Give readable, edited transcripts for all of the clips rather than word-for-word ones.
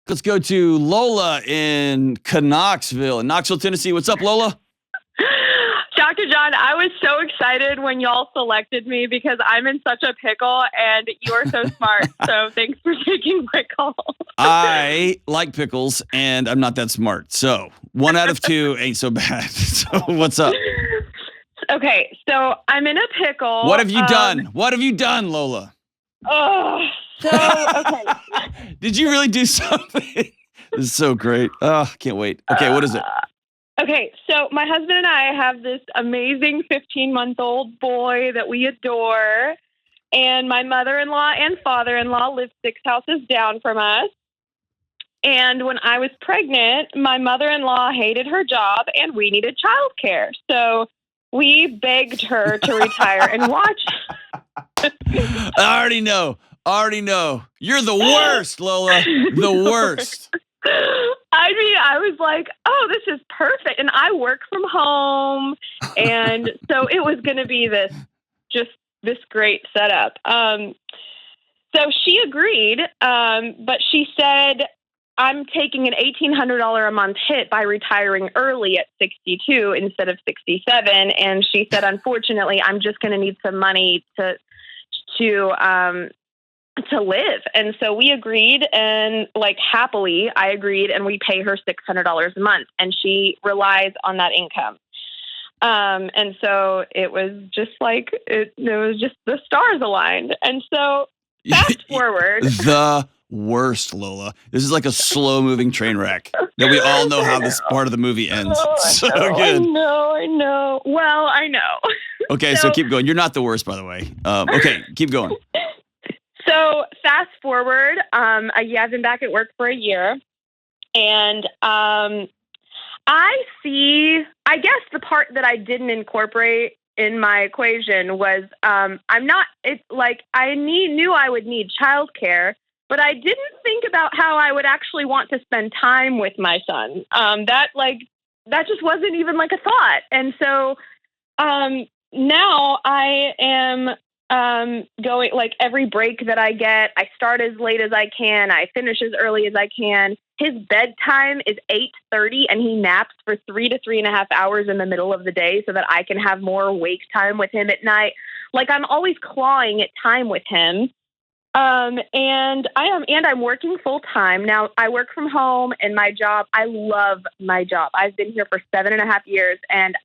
Let's go to Lola in Knoxville, Tennessee. What's up, Lola? Dr. John, I was so excited when y'all selected me because I'm in such a pickle and you are so smart. So thanks for taking my call. I like pickles and I'm not that smart. So 1 out of 2 ain't so bad. So what's up? Okay, so I'm in a pickle. What have you done? What have you done, Lola? Oh, so, okay. Did you really do something? This is so great. Oh, can't wait. Okay, what is it? Okay, so my husband and I have this amazing 15-month-old boy that we adore, and my mother-in-law and father-in-law live 6 houses down from us. And when I was pregnant, my mother-in-law hated her job, and we needed childcare. So we begged her to retire and watch. I already know. You're the worst, Lola. The worst. I mean, I was like, oh, this is perfect. And I work from home. And so it was going to be this great setup. So she agreed. But she said, I'm taking an $1,800 a month hit by retiring early at 62 instead of 67. And she said, unfortunately, I'm just going to need some money to live. And so we agreed, and happily I agreed, and we pay her $600 a month, and she relies on that income. And so it was just the stars aligned. And so fast forward. The worst, Lola. This is like a slow moving train wreck that we all know how this part of the movie ends. So good. I know. Well, I know. Okay, so keep going. You're not the worst, by the way. Okay, keep going. So fast forward, I've been back at work for a year, and I guess the part that I didn't incorporate in my equation was I knew I would need childcare, but I didn't think about how I would actually want to spend time with my son. That just wasn't even like a thought. And so now I am going, every break that I get, I start as late as I can. I finish as early as I can. His bedtime is 8:30 and he naps for 3 to 3.5 hours in the middle of the day so that I can have more wake time with him at night. I'm always clawing at time with him. And I'm working full time. Now I work from home, and my job, I love my job. I've been here for 7.5 years, and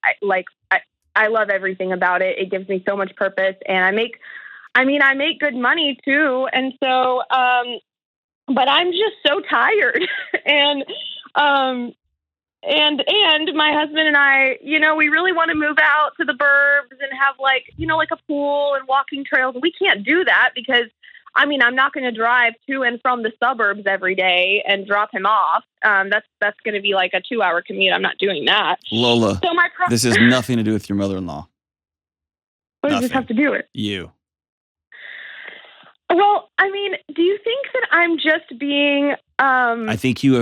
I love everything about it. It gives me so much purpose, and I make good money too. And so, but I'm just so tired. and my husband and I, we really want to move out to the burbs and have a pool and walking trails. We can't do that because I'm not going to drive to and from the suburbs every day and drop him off. That's going to be like a 2-hour commute. I'm not doing that. Lola, this has nothing to do with your mother-in-law. What does this have to do with? You. Well, do you think that I'm just being... I think you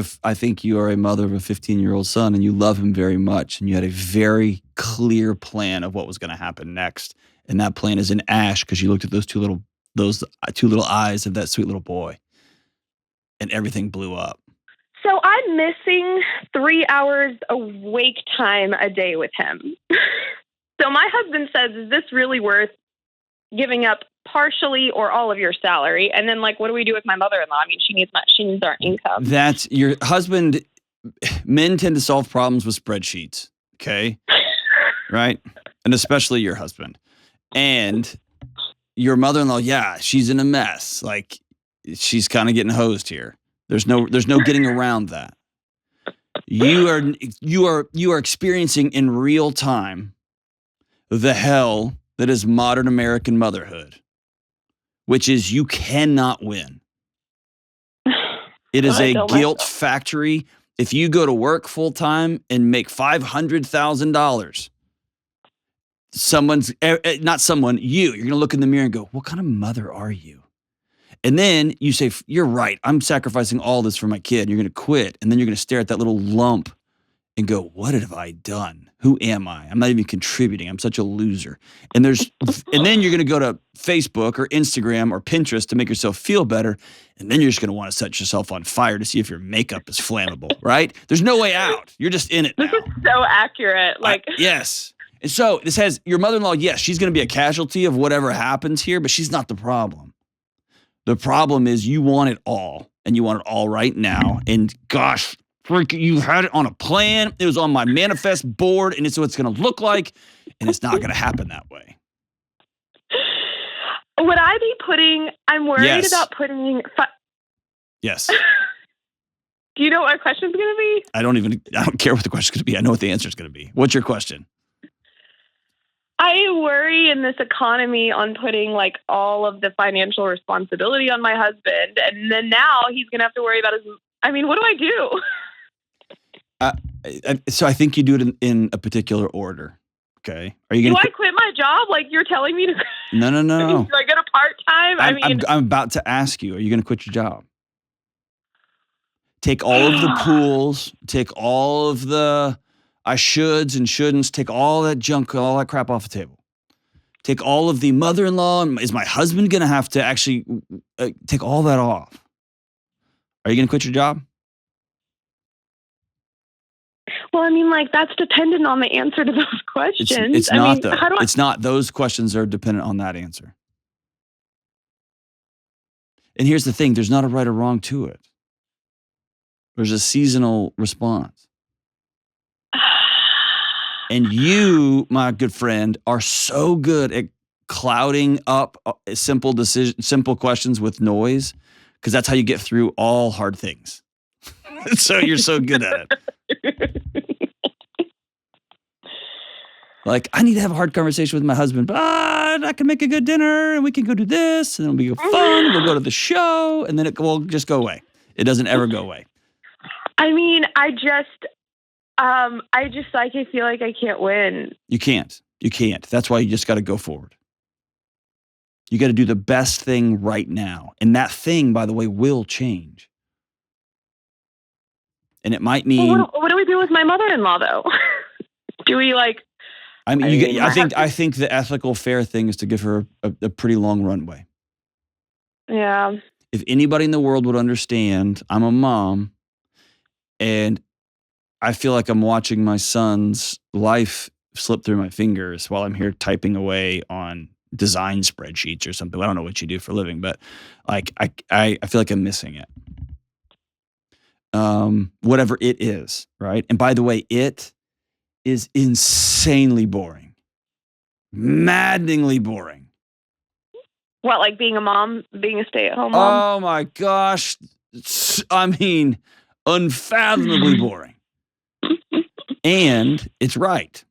are a mother of a 15-year-old son, and you love him very much, and you had a very clear plan of what was going to happen next. And that plan is in ash because you looked at those two little eyes of that sweet little boy, and everything blew up. So I'm missing 3 hours awake time a day with him. So my husband says, is this really worth giving up partially or all of your salary? And then what do we do with my mother-in-law? She needs our income. That's your husband. Men tend to solve problems with spreadsheets. Okay. Right. And especially your husband. And your mother-in-law, yeah, she's in a mess. She's kind of getting hosed here. There's no getting around that. You are experiencing in real time the hell that is modern American motherhood, which is you cannot win. It is a guilt factory. If you go to work full time and make $500,000, you're going to look in the mirror and go, what kind of mother are you? And then you say, you're right. I'm sacrificing all this for my kid. And you're going to quit. And then you're going to stare at that little lump and go, what have I done? Who am I? I'm not even contributing. I'm such a loser. And then you're going to go to Facebook or Instagram or Pinterest to make yourself feel better. And then you're just going to want to set yourself on fire to see if your makeup is flammable, right? There's no way out. You're just in it now. This is so accurate. Yes. And so this has your mother-in-law, yes, she's going to be a casualty of whatever happens here, but she's not the problem. The problem is you want it all, and you want it all right now. And gosh, you had it on a plan. It was on my manifest board, and it's what it's going to look like, and it's not going to happen that way. Would I be I'm worried about putting... Yes. Do you know what my question's going to be? I don't care what the question's going to be. I know what the answer's going to be. What's your question? I worry in this economy on putting like all of the financial responsibility on my husband. And then now he's going to have to worry about what do I do? So I think you do it in a particular order. Okay. Are you going I quit my job? Like you're telling me to? No. Do I go to part-time? I'm about to ask you, are you going to quit your job? Take all of the pools, take all of the I shoulds and shouldn'ts, take all that junk, all that crap off the table. Take all of the mother-in-law. Is my husband going to have to actually take all that off? Are you going to quit your job? Well, that's dependent on the answer to those questions. It's not, though. It's not. Those questions are dependent on that answer. And here's the thing. There's not a right or wrong to it. There's a seasonal response. And you, my good friend, are so good at clouding up simple questions with noise, because that's how you get through all hard things. So you're so good at it. Like, I need to have a hard conversation with my husband, but I can make a good dinner, and we can go do this, and it'll be fun, and we'll go to the show, and then it will just go away. It doesn't ever go away. I feel like I can't win. You can't. That's why you just got to go forward. You got to do the best thing right now. And that thing, by the way, will change. And it might mean... Well, what do we do with my mother-in-law, though? Do we I think the ethical, fair thing is to give her a pretty long runway. Yeah. If anybody in the world would understand, I'm a mom, and I feel like I'm watching my son's life slip through my fingers while I'm here typing away on design spreadsheets or something. I don't know what you do for a living, but like I feel like I'm missing it. Whatever it is, right? And by the way, it is insanely boring. Maddeningly boring. What, like being a mom, being a stay-at-home mom? Oh my gosh. Unfathomably boring. And it's right.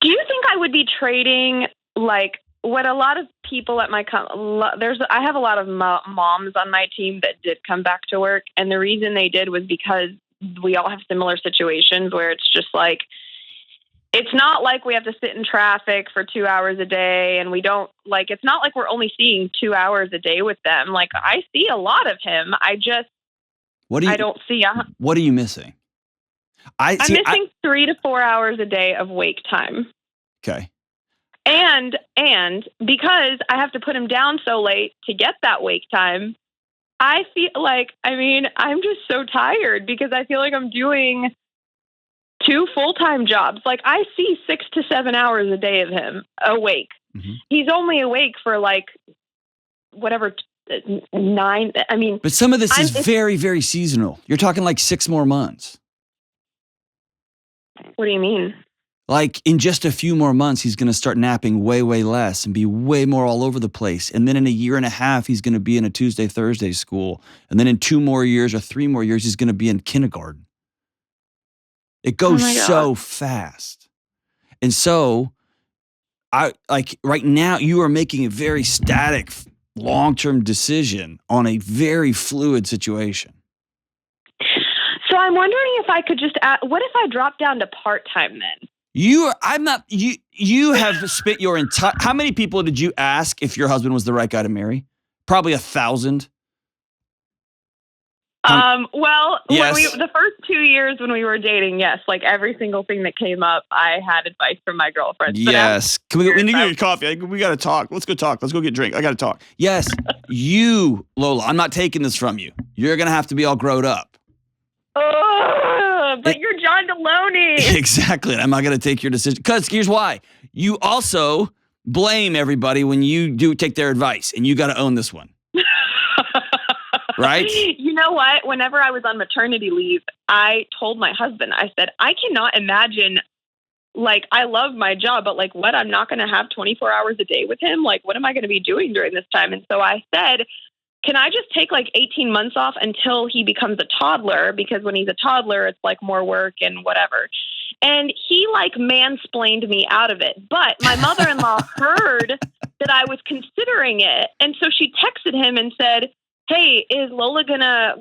Do you think I would be trading like what a lot of people at my I have a lot of moms on my team that did come back to work, and the reason they did was because we all have similar situations where it's just like it's not like we have to sit in traffic for 2 hours a day, and we don't it's not like we're only seeing 2 hours a day with them. Like I see a lot of him. I don't see. What are you missing? I'm missing 3 to 4 hours a day of wake time. Okay. And because I have to put him down so late to get that wake time, I feel like, I'm just so tired because I feel like I'm doing 2 full-time jobs. Like I see 6 to 7 hours a day of him awake. Mm-hmm. He's only awake for whatever 9. But some of this is very, very seasonal. You're talking like 6 more months. What do you mean? Like in just a few more months, he's going to start napping way, way less and be way more all over the place. And then in a year and a half, he's going to be in a Tuesday, Thursday school. And then in 2 more years or 3 more years, he's going to be in kindergarten. It goes so fast. And so right now you are making a very static, long-term decision on a very fluid situation. So I'm wondering if I could just what if I drop down to part-time then? You have spent your entire, how many people did you ask if your husband was the right guy to marry? Probably 1,000. Well, Yes. the first 2 years when we were dating, yes, like every single thing that came up, I had advice from my girlfriends. Yes. We need to get coffee. We got to talk. Let's go talk. Let's go get a drink. I got to talk. Yes. You, Lola, I'm not taking this from you. You're going to have to be all grown up. But you're John Delony. Exactly. I'm not going to take your decision. Because here's why. You also blame everybody when you do take their advice, and you got to own this one. Right? You know what? Whenever I was on maternity leave, I told my husband, I said, I cannot imagine, like, I love my job, but like, what? I'm not going to have 24 hours a day with him. Like, what am I going to be doing during this time? And so I said, can I just take like 18 months off until he becomes a toddler? Because when he's a toddler, it's like more work and whatever. And he like mansplained me out of it. But my mother-in-law heard that I was considering it. And so she texted him and said, hey, is Lola gonna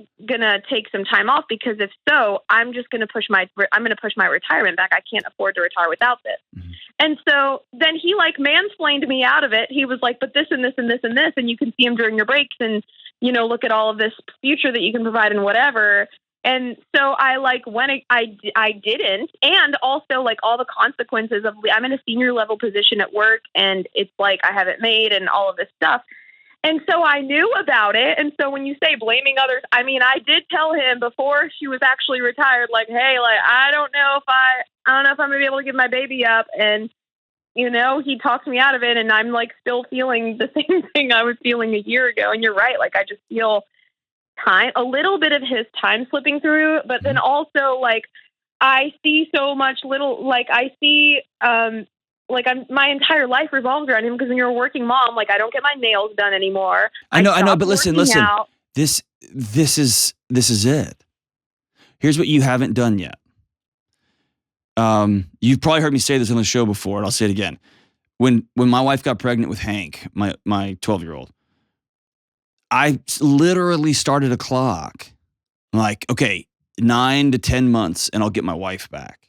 take some time off? Because if so, I'm gonna push my retirement back. I can't afford to retire without this. Mm-hmm. And so then he like mansplained me out of it. He was like, but this and this and this and this, and you can see him during your breaks, and you know, look at all of this future that you can provide and whatever. And so I like I didn't, and also like all the consequences of I'm in a senior level position at work, and it's like I haven't made and all of this stuff. And so I knew about it. And so when you say blaming others, I mean, I did tell him before she was actually retired, like, hey, like, I don't know if I'm going to be able to give my baby up. And, you know, he talked me out of it. And I'm like still feeling the same thing I was feeling a year ago. And you're right. Like, I just feel a little bit of his time slipping through. But then also, like, I see so much my entire life revolves around him, because when you're a working mom, like I don't get my nails done anymore. I know, but listen. This is it. Here's what you haven't done yet. You've probably heard me say this on the show before, and I'll say it again. When my wife got pregnant with Hank, my 12-year-old, I literally started a clock. I'm like, okay, 9 to 10 months, and I'll get my wife back.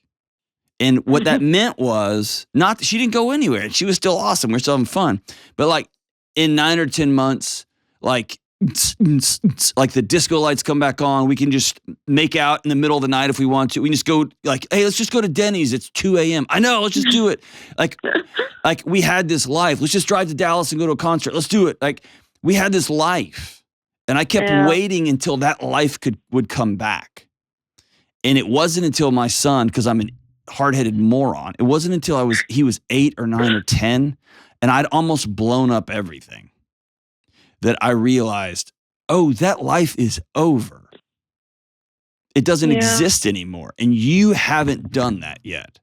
And what that meant was not that she didn't go anywhere. She was still awesome. We were still having fun. But like in 9 or 10 months, like the disco lights come back on. We can just make out in the middle of the night if we want to. We can just go like, hey, let's just go to Denny's. It's 2 a.m. I know, let's just do it. Like we had this life. Let's just drive to Dallas and go to a concert. Let's do it. Like we had this life. And I kept waiting until that life would come back. And it wasn't until my son, because I'm an hard-headed moron. It wasn't until he was 8 or 9 or 10, and I'd almost blown up everything, that I realized, oh, that life is over. It doesn't exist anymore, and you haven't done that yet.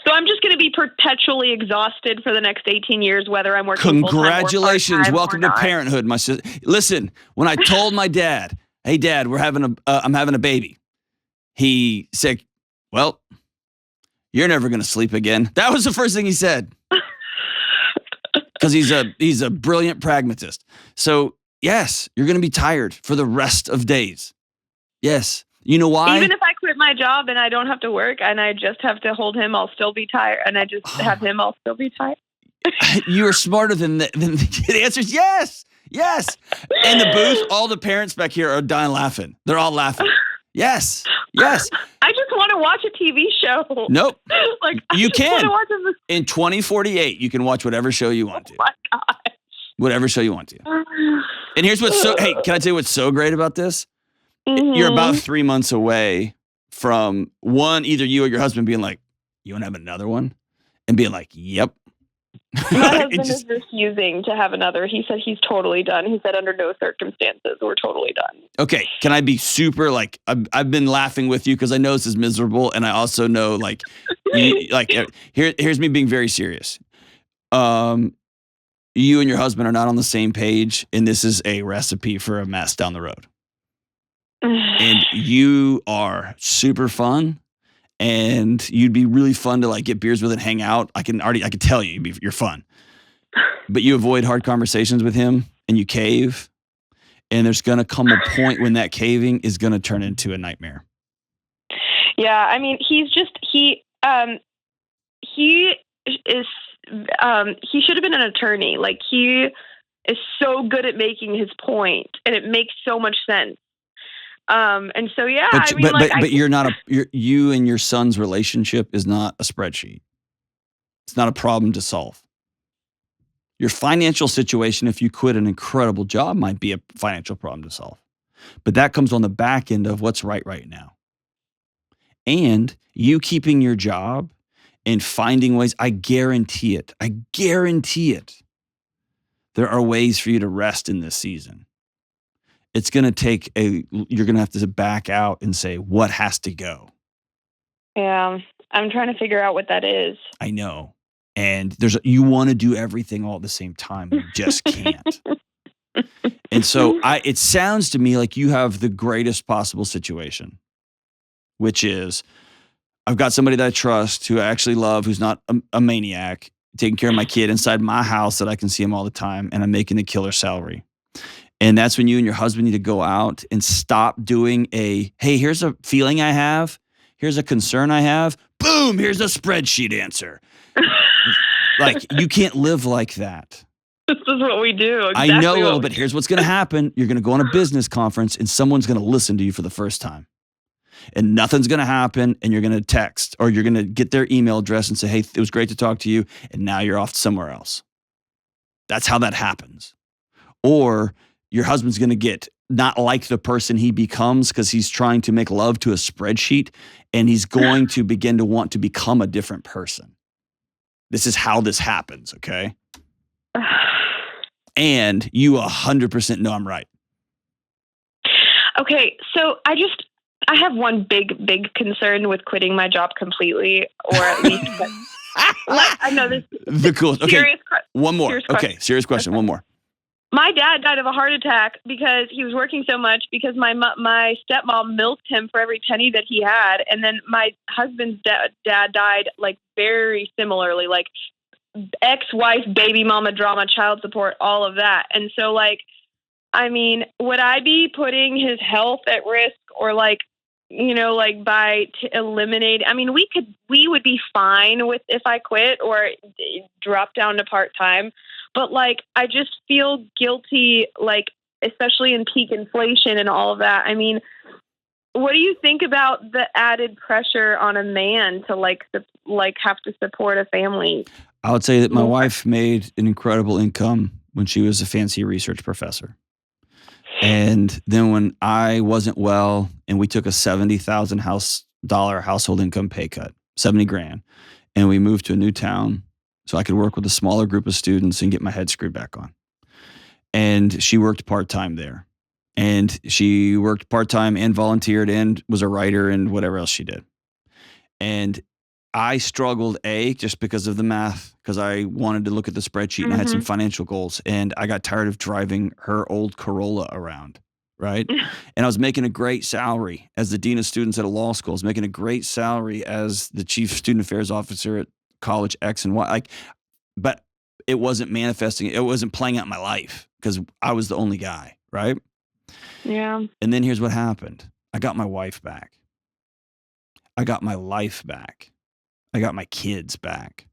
So I'm just going to be perpetually exhausted for the next 18 years, whether I'm working full-time or Congratulations. Welcome to not. parenthood, my sister. Listen, when I told my dad, hey, Dad, I'm having a baby, he said, well, you're never going to sleep again. That was the first thing he said. Because he's a brilliant pragmatist. So, yes, you're going to be tired for the rest of days. Yes. You know why? Even if I quit my job and I don't have to work and I just have to hold him, I'll still be tired. And I just have him, I'll still be tired. You are smarter than the answer is yes. Yes. In the booth, all the parents back here are dying laughing. They're all laughing. Yes. Yes. I just want to watch a TV show. Nope. Like you can. In 2048, you can watch whatever show you want to. Oh my gosh. Whatever show you want to. And here's what's hey, can I tell you what's so great about this? Mm-hmm. You're about 3 months away from either you or your husband being like, you want to have another one? And being like, yep. My husband is refusing to have another. He said he's totally done. He said under no circumstances, we're totally done. Okay. Can I be super like, I've been laughing with you because I know this is miserable. And I also know like, here's me being very serious. You and your husband are not on the same page. And this is a recipe for a mess down the road. And you are super fun. And you'd be really fun to like get beers with and hang out. I can tell you're fun, but you avoid hard conversations with him and you cave, and there's going to come a point when that caving is going to turn into a nightmare. Yeah. I mean, he should have been an attorney. Like he is so good at making his point, and it makes so much sense. And so, yeah, But I mean, like, but you're not you and your son's relationship is not a spreadsheet. It's not a problem to solve. Your financial situation, if you quit an incredible job, might be a financial problem to solve. But that comes on the back end of what's right now. And you keeping your job and finding ways, I guarantee it. There are ways for you to rest in this season. It's going to take you're going to have to back out and say, what has to go? Yeah, I'm trying to figure out what that is. I know. And you want to do everything all at the same time. You just can't. And so it sounds to me like you have the greatest possible situation, which is I've got somebody that I trust, who I actually love, who's not a maniac, taking care of my kid inside my house that I can see him all the time, and I'm making a killer salary. And that's when you and your husband need to go out and stop doing hey, here's a feeling I have. Here's a concern I have. Boom, here's a spreadsheet answer. Like, you can't live like that. This is what we do. Exactly. I know, but here's what's going to happen. You're going to go on a business conference and someone's going to listen to you for the first time. And nothing's going to happen, and you're going to text or you're going to get their email address and say, hey, it was great to talk to you, and now you're off somewhere else. That's how that happens. Or your husband's going to get not like the person he becomes because he's trying to make love to a spreadsheet, and he's going to begin to want to become a different person. This is how this happens, okay? And you 100% know I'm right. Okay, so I have one big concern with quitting my job completely, or at least, I know this. The coolest. Okay, one more. Okay, serious question. Okay. One more. My dad died of a heart attack because he was working so much because my stepmom milked him for every penny that he had. And then my husband's dad died like very similarly, like ex-wife, baby mama drama, child support, all of that. And so like, I mean, would I be putting his health at risk, or like, you know, like by eliminate, I mean, we would be fine with if I quit or drop down to part-time. But like, I just feel guilty, like, especially in peak inflation and all of that. I mean, what do you think about the added pressure on a man to like have to support a family? I would say that my wife made an incredible income when she was a fancy research professor. And then when I wasn't well and we took a $70,000 household income pay cut, 70 grand, and we moved to a new town so I could work with a smaller group of students and get my head screwed back on. And she worked part-time there. And she worked part-time and volunteered and was a writer and whatever else she did. And I struggled, just because of the math, because I wanted to look at the spreadsheet and I had some financial goals. And I got tired of driving her old Corolla around, right? And I was making a great salary as the dean of students at a law school. I was making a great salary as the chief student affairs officer at college X and Y. But it wasn't manifesting. It wasn't playing out in my life because I was the only guy, right? Yeah. And then here's what happened. I got my wife back. I got my life back. I got my kids back.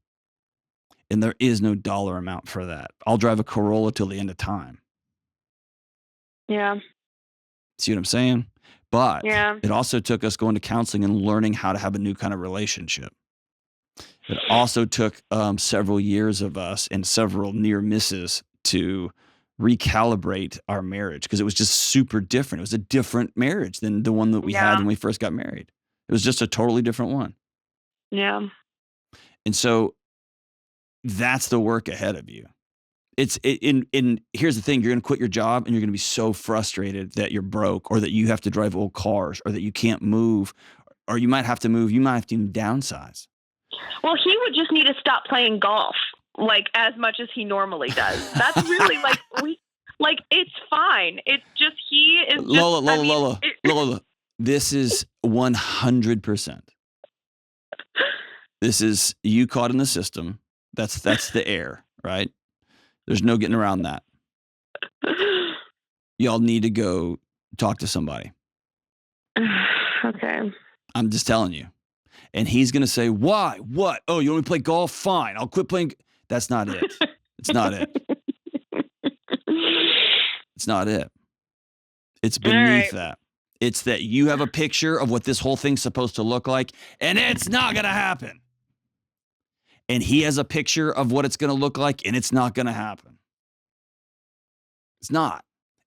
And there is no dollar amount for that. I'll drive a Corolla till the end of time. Yeah. See what I'm saying? But yeah. It also took us going to counseling and learning how to have a new kind of relationship. It also took several years of us and several near misses to recalibrate our marriage because it was just super different. It was a different marriage than the one that we had when we first got married. It was just a totally different one. Yeah. And so that's the work ahead of you. Here's the thing, you're going to quit your job and you're going to be so frustrated that you're broke or that you have to drive old cars or that you can't move, or you might have to move. You might have to even downsize. Well, he would just need to stop playing golf like as much as he normally does. That's really it's fine. It's just, he is just, Lola, this is 100%. This is you caught in the system. That's the air, right? There's no getting around that. Y'all need to go talk to somebody. Okay. I'm just telling you. And he's going to say, why? What? Oh, you want me to play golf? Fine. I'll quit playing. That's not it. It's not it. It's not it. It's beneath that. It's that you have a picture of what this whole thing's supposed to look like, and it's not going to happen. And he has a picture of what it's going to look like, and it's not going to happen. It's not.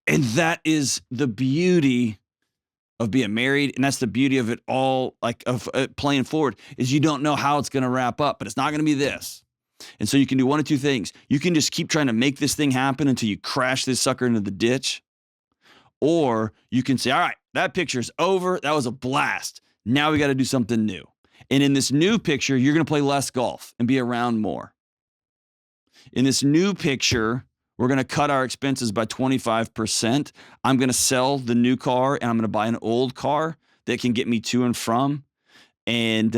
And that is the beauty of being married, and that's the beauty of it all, like of playing forward, is you don't know how it's going to wrap up, but it's not going to be this. And so you can do one of two things. You can just keep trying to make this thing happen until you crash this sucker into the ditch. Or you can say, all right, that picture's over. That was a blast. Now we got to do something new. And in this new picture, you're going to play less golf and be around more. In this new picture, we're going to cut our expenses by 25%. I'm going to sell the new car and I'm going to buy an old car that can get me to and from. And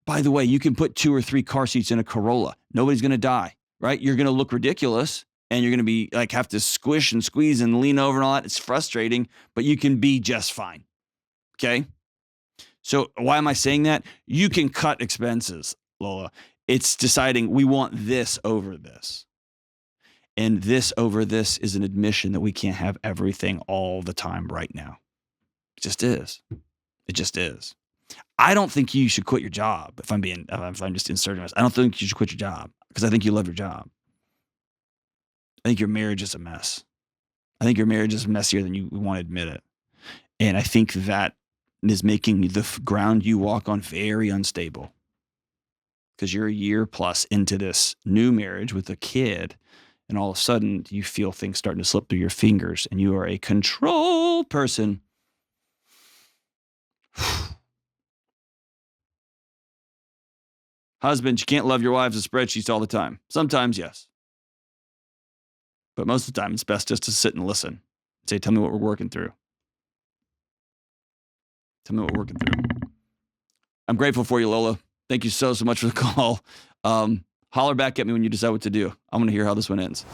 by the way, you can put 2 or 3 car seats in a Corolla. Nobody's going to die, right? You're going to look ridiculous and you're going to be like, have to squish and squeeze and lean over and all that. It's frustrating, but you can be just fine. Okay. So why am I saying that? You can cut expenses, Lola. It's deciding we want this over this. And this over this is an admission that we can't have everything all the time right now. It just is. It just is. I don't think you should quit your job. If I'm just inserting this, I don't think you should quit your job because I think you love your job. I think your marriage is a mess. I think your marriage is messier than you want to admit it. And I think that is making the ground you walk on very unstable. Because you're a year plus into this new marriage with a kid, and all of a sudden you feel things starting to slip through your fingers, and you are a control person. Husbands, you can't love your wives as spreadsheets all the time. Sometimes, yes. But most of the time, it's best just to sit and listen. Say, tell me what we're working through. Tell me what we're working through. I'm grateful for you, Lola. Thank you so much for the call. Holler back at me when you decide what to do. I want to hear how this one ends.